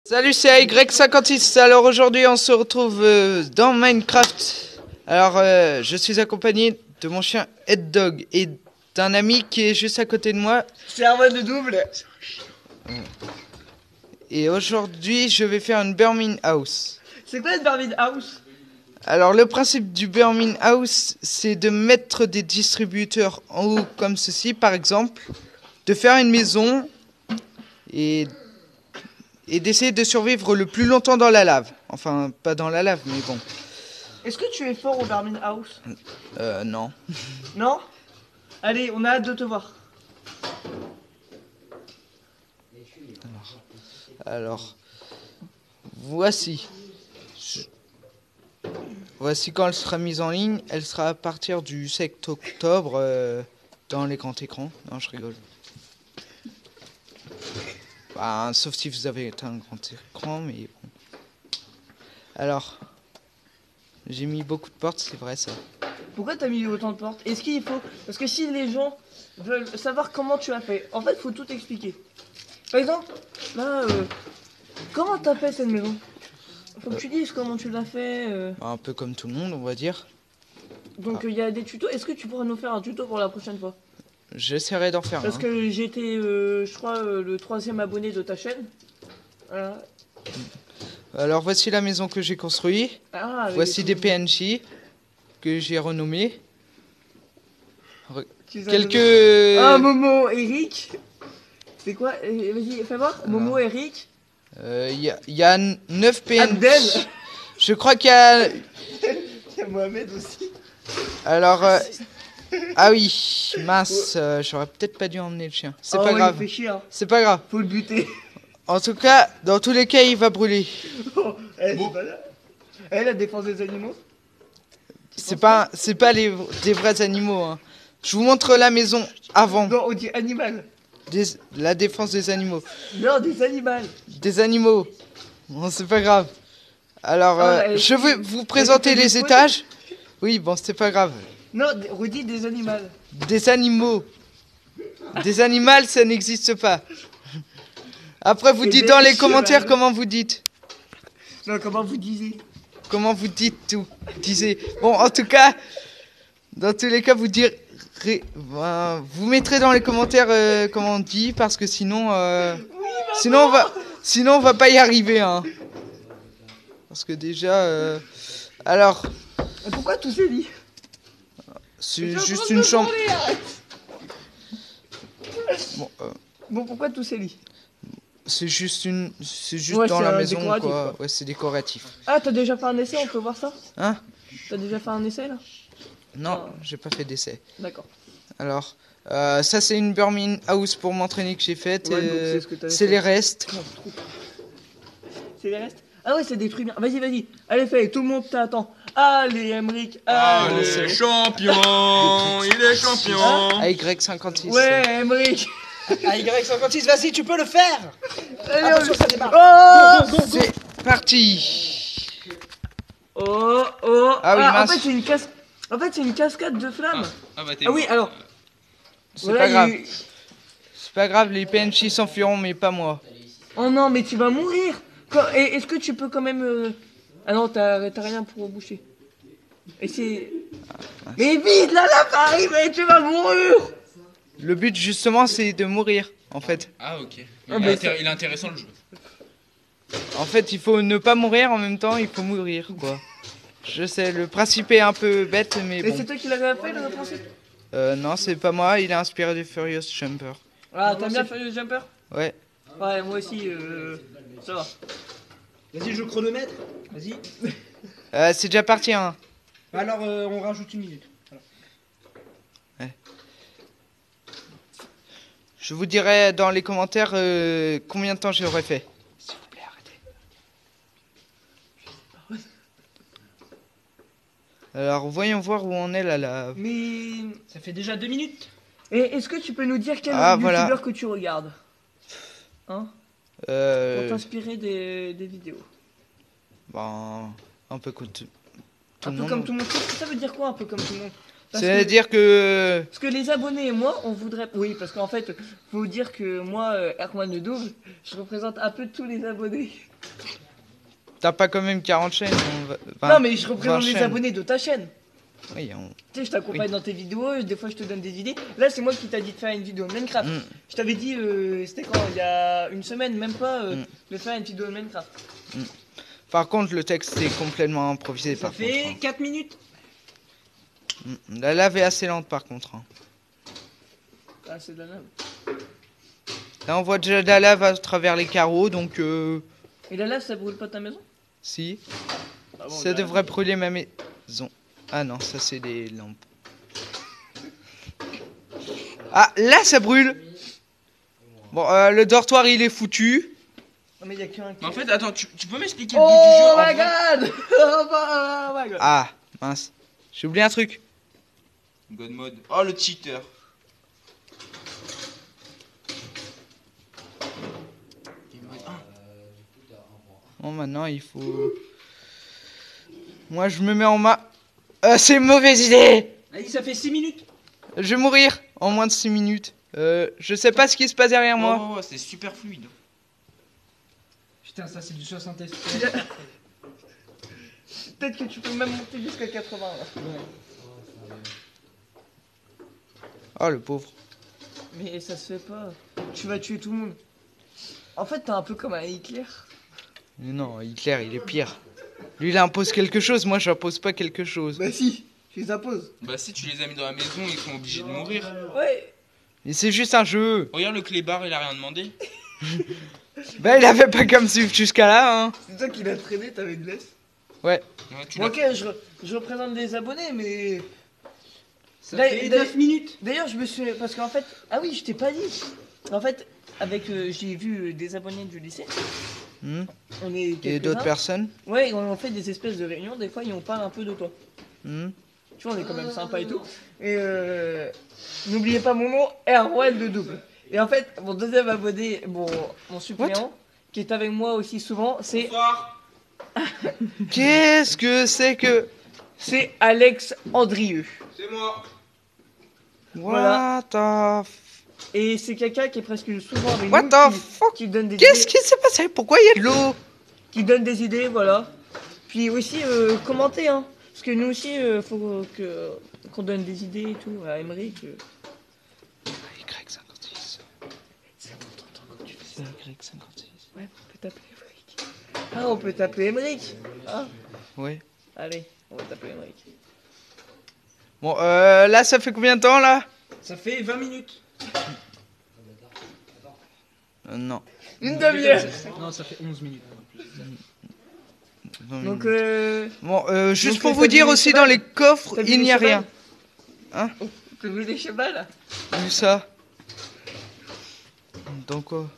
Salut, c'est Y56. Alors aujourd'hui on se retrouve dans Minecraft. Alors je suis accompagné de mon chien Head Dog et d'un ami qui est juste à côté de moi. C'est un mode de double. Et aujourd'hui je vais faire une Burning House. C'est quoi une Burning House? Alors le principe du Burning House, c'est de mettre des distributeurs en haut comme ceci par exemple, de faire une maison et d'essayer de survivre le plus longtemps dans la lave. Enfin, pas dans la lave, mais bon. Est-ce que tu es fort au Burning House? Non. Non? Allez, on a hâte de te voir. Alors, voici. Voici quand elle sera mise en ligne. Elle sera à partir du 7 octobre dans les grands écrans. Non, je rigole. Bah, sauf si vous avez un grand écran, mais bon. Alors, j'ai mis beaucoup de portes, c'est vrai ça. Pourquoi t'as mis autant de portes? Est-ce qu'il faut... Parce que si les gens veulent savoir comment tu as fait, en fait, faut tout expliquer. Par exemple, là, comment t'as fait cette maison? Faut que tu dises comment tu l'as fait. Un peu comme tout le monde, on va dire. Donc, il y a des tutos. Est-ce que tu pourrais nous faire un tuto pour la prochaine fois? J'essaierai d'en faire Parce un. que j'étais, je crois, le 3e abonné de ta chaîne. Voilà. Alors voici la maison que j'ai construite. Ah, Voici des PNJ que j'ai renommés. Quelques... Ah, Momo, Eric. C'est quoi? Vas-y, fais voir. Momo, Eric. Il y a 9 PNJ. Abdel. Je crois qu'il y a... Il y a Mohamed aussi. Alors... Ah oui, mince, j'aurais peut-être pas dû emmener le chien. C'est pas grave. Il fait chier, hein. C'est pas grave. Faut le buter. En tout cas, dans tous les cas, il va brûler. C'est pas là. La défense des animaux. C'est pas des vrais animaux. Hein. Je vous montre la maison avant. Non, on dit animal. La défense des animaux. Non, des animaux. Des animaux. Bon, c'est pas grave. Alors, je vais vous présenter les étages. Oui, bon, c'est pas grave. Non, redis des animaux. Des animaux. Des animaux, ça n'existe pas. Après, vous dites dans les commentaires comment vous dites. Non, comment vous disiez. Comment vous dites tout. Disez. Bon, en tout cas, dans tous les cas, vous direz. Vous mettrez dans les commentaires comment on dit, parce que sinon, sinon on va pas y arriver, hein. Parce que déjà, alors. Pourquoi tous ces lits? C'est juste une chambre. Bon, pourquoi tous ces lits? C'est juste Ouais, dans la maison, quoi. Quoi. Ouais, c'est décoratif. Ah, t'as déjà fait un essai, on peut voir ça? Hein? T'as déjà fait un essai, là? Non, j'ai pas fait d'essai. D'accord. Alors, ça c'est une Burning House pour m'entraîner que j'ai faite. Ouais, c'est les restes. C'est les restes? Ah ouais, c'est des trucs bien. Vas-y, vas-y. Allez, fais, tout le monde t'attend. Allez, Emric. Allez, champion. Il est champion. Y56. Ouais, Emric. Y56, vas-y, tu peux le faire. Allez, Attention, ça démarre. Oh, C'est parti. oh. Ah oui, mince. En fait, c'est une cascade de flammes. Ah Oui, alors. C'est Voilà, pas grave. C'est pas grave, les PNJ s'enfuiront, mais pas moi. Oh non, mais tu vas mourir. Est-ce que tu peux quand même... Ah non, t'as rien pour boucher. Et c'est... Mais vite, là, arrive et tu vas mourir. Le but justement c'est de mourir en fait. Ah ok. Ah, Il mais est intéressant le jeu. En fait il faut ne pas mourir en même temps il faut mourir quoi. Je sais le principe est un peu bête mais Et bon. c'est toi qui l'avais fait, le principe? Non c'est pas moi, il est inspiré de Furious Jumper. Ah, t'aimes bien Furious Jumper? Ouais. Ouais, moi aussi, ça va. Vas-y, je chronomètre. Vas-y. C'est déjà parti hein. Alors, on rajoute une minute. Voilà. Je vous dirai dans les commentaires combien de temps j'aurais fait. S'il vous plaît arrêtez. Alors voyons voir où on est là. Mais... Ça fait déjà 2 minutes. Et est-ce que tu peux nous dire quel Ah, youtubeur voilà. que tu regardes? Hein? Pour t'inspirer des vidéos. Bon, un peu comme tout Un le peu monde. comme tout le monde. Ça veut dire quoi, un peu comme tout le monde? C'est-à-dire que... Parce que les abonnés et moi, on voudrait... Oui, parce qu'en fait, faut dire que moi, Erwan le double, je représente un peu tous les abonnés. t'as pas quand même 40 chaînes. Enfin, Non, mais je représente 20 les chaînes. abonnés de ta chaîne. Oui, Tu sais, je t'accompagne dans tes vidéos, des fois je te donne des idées. Là, c'est moi qui t'a dit de faire une vidéo Minecraft. Mm. Je t'avais dit, c'était quand? Il y a une semaine, même pas, Mm. de faire une vidéo Minecraft. Par contre, le texte est complètement improvisé. Ça Par fait contre, 4 minutes. hein. La lave est assez lente par contre. Hein. Ah, c'est de la lave. Là, on voit déjà de la lave à travers les carreaux, donc Et la lave, ça brûle pas ta maison? si. Ah bon, Ça devrait brûler ma maison. Ah non, ça c'est des lampes. Ah, là ça brûle. Bon, le dortoir il est foutu. Non, mais il y a qu'un qui. Mais en fait, attends, tu peux m'expliquer le but Oh du jeu en my vrai god! Oh my god! Ah, mince. J'ai oublié un truc. God mode. Oh, le cheater. Bon, maintenant il faut... Moi je me mets en main. C'est une mauvaise idée. Allez, ça fait 6 minutes. Je vais mourir en moins de 6 minutes. Je sais pas ce qui se passe derrière moi. Oh, c'est super fluide. Putain, ça c'est du 60 FPS. Peut-être que tu peux même monter jusqu'à 80 là. Oh le pauvre. Mais ça se fait pas. Tu vas tuer tout le monde. En fait, t'es un peu comme un Hitler. Mais non, Hitler il est pire. Lui il impose quelque chose, moi j'impose pas quelque chose. Bah si, tu les imposes. Bah, si tu les as mis dans la maison, ils sont obligés de mourir. Ouais. Mais c'est juste un jeu. Regarde le clébard, il a rien demandé. Bah il avait pas comme suivre jusqu'à là hein. C'est toi qui l'as traîné, t'avais une laisse. Ouais, tu Bon, l'as- ok, je représente des abonnés, mais. Ça Là, fait là- 9 minutes. D'ailleurs, je me suis. Parce qu'en fait. Ah oui, je t'ai pas dit. En fait, avec. J'ai vu des abonnés du lycée. Hmm. On est Et quelques-uns. d'autres personnes. Ouais, on fait des espèces de réunions. Des fois, ils on parle un peu de toi. Hmm. Tu vois, on est quand même sympa et tout. Et n'oubliez pas mon nom, Erwan de double. Et en fait, mon deuxième abonné, mon suppléant, qui est avec moi aussi souvent, c'est Qu'est-ce que c'est que... Alex Andrieux. C'est moi. Voilà. What the... Et c'est quelqu'un qui est presque souvent avec What nous, the qui, fuck? qui donne des Qu'est-ce idées, qui s'est passé? Pourquoi il y a de l'eau? qui donne des idées, voilà. Puis aussi commenter, hein, parce que nous aussi, faut qu'on donne des idées et tout à Emmerich. Y56. C'est important quand tu fais ça. Y56. Ouais, on peut t'appeler Emmerich. Ah, on peut t'appeler Emmerich. Ah, Ouais. allez, on va t'appeler Emmerich. Bon, là, ça fait combien de temps, là? Ça fait 20 minutes. Non. Une demi-heure. Non, ça fait 11 minutes. Non, Donc, Bon, juste donc, pour t'as vous vu dire les aussi, chevals dans les coffres, T'as vu il les n'y a chevals rien. Hein? t'as vu les chevaux là? Où ça? Dans quoi?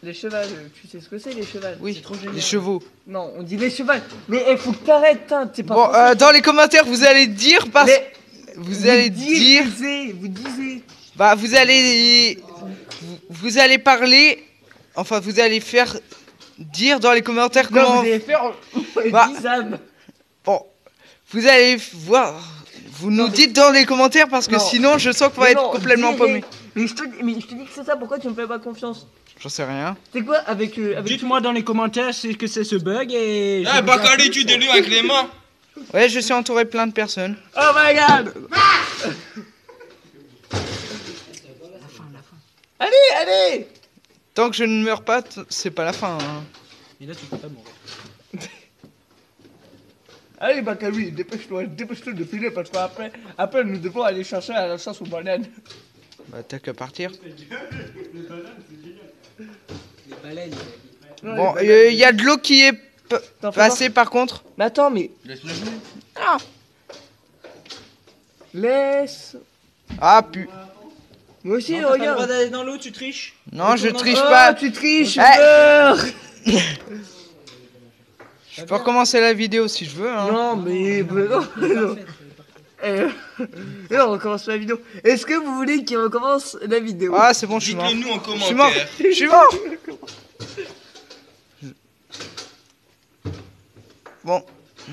Les chevaux, tu sais ce que c'est les chevaux? Oui, C'est trop génial. les chevaux. Non, on dit les chevaux. Mais il faut que t'arrêtes, hein, t'es pas Bon, français. dans les commentaires, vous allez dire parce... Mais Vous allez dire... vous disiez. Bah, vous allez parler... Enfin, vous allez faire... Dire dans les commentaires Non, comment... vous allez faire Bah. 10 âmes. Bon, vous allez voir... Vous nous dites dans les commentaires parce que Non. sinon, je sens qu'on va Mais être non, complètement dirais. paumé. Mais je te dis que c'est ça, pourquoi tu me fais pas confiance? J'en sais rien. C'est quoi avec Dites-moi dans les commentaires c'est que c'est ce bug et. Ah, bah, calé, tu délues avec les mains. Ouais, je suis entouré de plein de personnes. Oh my god! Allez, allez! Tant que je ne meurs pas, c'est pas la fin. Hein. Et là, tu peux pas mourir. Allez, Bakary, dépêche-toi de filer parce qu'après nous devons aller chercher à la chasse aux bananes. Bah, t'as qu'à partir. Les baleines. Bon, il y a de l'eau qui est passée par contre. Mais attends, mais Laisse-le jouer. laisse. Ah, pu. Moi aussi, Non, t'as pas le regarde. droit d'aller dans l'eau, tu triches. Non, je Retourne triche Oh, pas. tu triches, Eh. meurs. Je peux recommencer la vidéo si je veux. Hein. Non, mais non, non. Non, on recommence la vidéo. Est-ce que vous voulez qu'il recommence la vidéo? Ah, c'est bon, je suis mort. Dites-le nous en Je suis mort. commentaire. Je suis mort. Bon,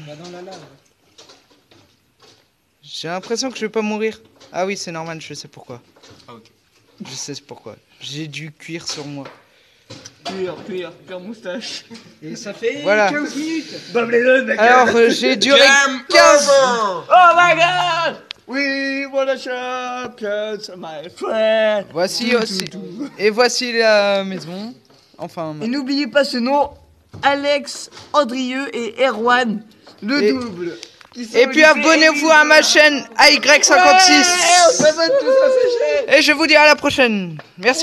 Va dans la lave. j'ai l'impression que je vais pas mourir. Ah oui, c'est normal, je sais pourquoi. Ah, ok. Je sais pourquoi. J'ai du cuir sur moi. Pure moustache. Et ça fait Voilà. 15 minutes. Bob Lennon, mec. Alors, j'ai duré Game 15... over. Oh my god! We wanna champions, my friend. Voici aussi... Et voici la maison. Enfin... Et n'oubliez pas ce nom, Alex, Andrieux et Erwan, le Et- double. Et puis abonnez-vous à ma chaîne AY56. Ouais, on s'abonne tous à ces chaînes. Et je vous dis à la prochaine. Merci.